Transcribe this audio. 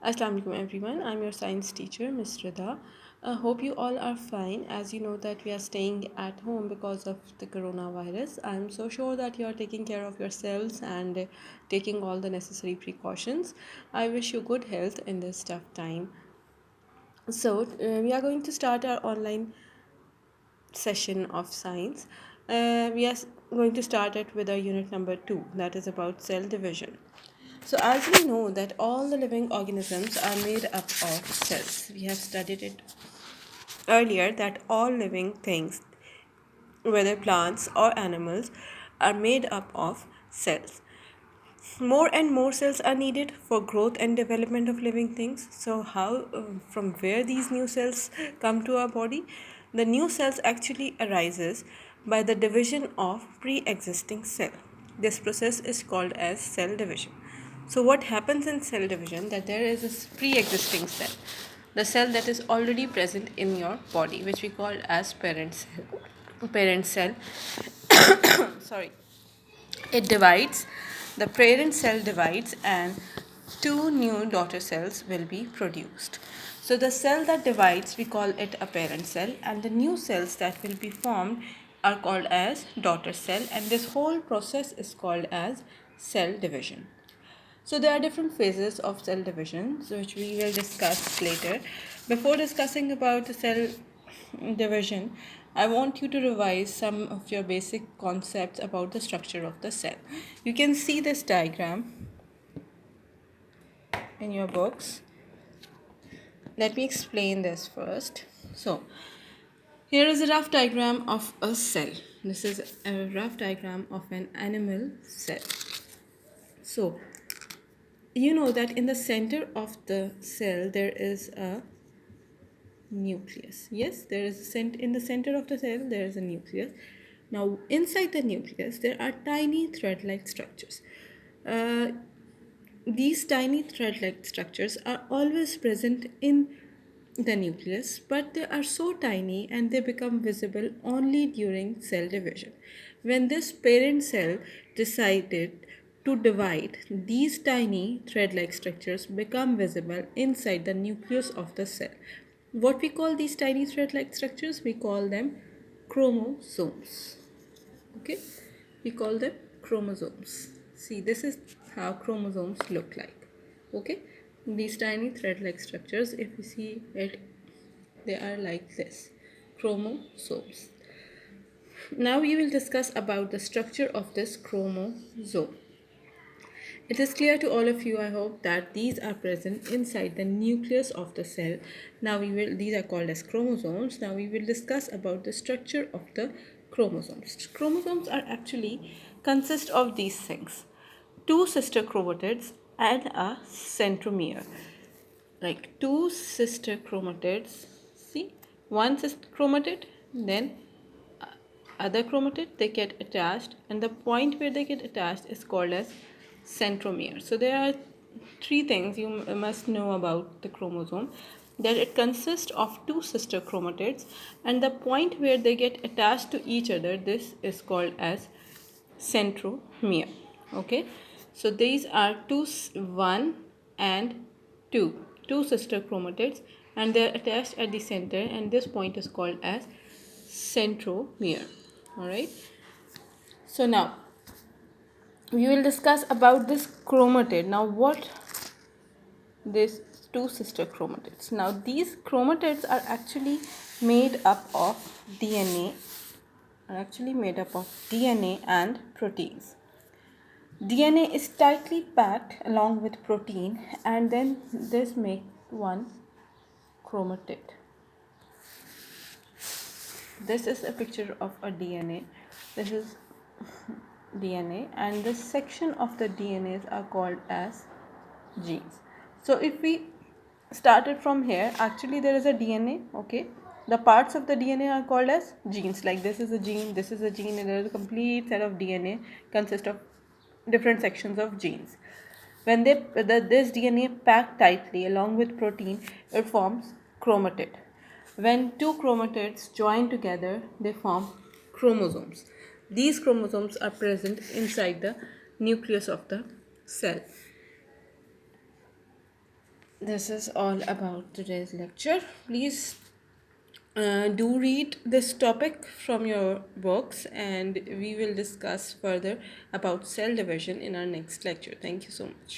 Assalamu alaikum everyone. I'm your science teacher, Ms. Rida. I hope you all are fine. As you know that we are staying at home because of the coronavirus. I'm so sure that you are taking care of yourselves and taking all the necessary precautions. I wish you good health in this tough time. We are going to start our online session of science. We are going to start it with our unit number 2, that is about cell division. So, as we know that all the living organisms are made up of cells, we have studied it earlier that all living things, whether plants or animals, are made up of cells. More and more cells are needed for growth and development of living things. So, from where these new cells come to our body? The new cells actually arises by the division of pre-existing cell. This process is called as cell division. So, what happens in cell division? That there is a pre-existing cell, the cell that is already present in your body, which we call as parent cell. Parent cell. Sorry, it divides, the parent cell divides, and two new daughter cells will be produced. So, the cell that divides, we call it a parent cell, and the new cells that will be formed are called as daughter cell, and this whole process is called as cell division. So, there are different phases of cell division, which we will discuss later. Before discussing about the cell division, I want you to revise some of your basic concepts about the structure of the cell. You can see this diagram in your books. Let me explain this first. So, here is a rough diagram of a cell. This is a rough diagram of an animal cell. So, you know that in the center of the cell there is a nucleus. Yes, there is in the center of the cell there is a nucleus. Now inside the nucleus there are tiny thread-like structures. These tiny thread-like structures are always present in the nucleus, but they are so tiny and they become visible only during cell division. When this parent cell decided to divide, these tiny thread-like structures become visible inside the nucleus of the cell. What we call these tiny thread-like structures? We call them chromosomes. Okay, we call them chromosomes. See, this is how chromosomes look like. Okay, these tiny thread-like structures, if you see it, they are like this, chromosomes. Now we will discuss about the structure of this chromosome. It is clear to all of you, I hope, that these are present inside the nucleus of the cell. Now these are called as chromosomes. Now we will discuss about the structure of the chromosomes. Chromosomes are actually consist of these things: two sister chromatids and a centromere. Like two sister chromatids, see, one sister chromatid, then other chromatid, they get attached, and the point where they get attached is called as centromere. So there are three things you must know about the chromosome: that it consists of two sister chromatids, and the point where they get attached to each other, this is called as centromere. Okay, so these are one and two sister chromatids, and they are attached at the center, and this point is called as centromere. All right, so now we will discuss about this chromatid. Now what these two sister chromatids? Now these chromatids are actually made up of DNA, and proteins. DNA is tightly packed along with protein, and then this makes one chromatid. This is a picture of a DNA. This is DNA, and this section of the DNAs are called as genes. So if we started from here, actually there is a DNA. Okay, the parts of the DNA are called as genes. Like this is a gene, this is a gene, and there is a complete set of DNA consist of different sections of genes. When this DNA packed tightly along with protein, it forms chromatid. When two chromatids join together, they form chromosomes. These chromosomes are present inside the nucleus of the cell. this is all about today's lecture. Please do read this topic from your books, and we will discuss further about cell division in our next lecture. Thank you so much.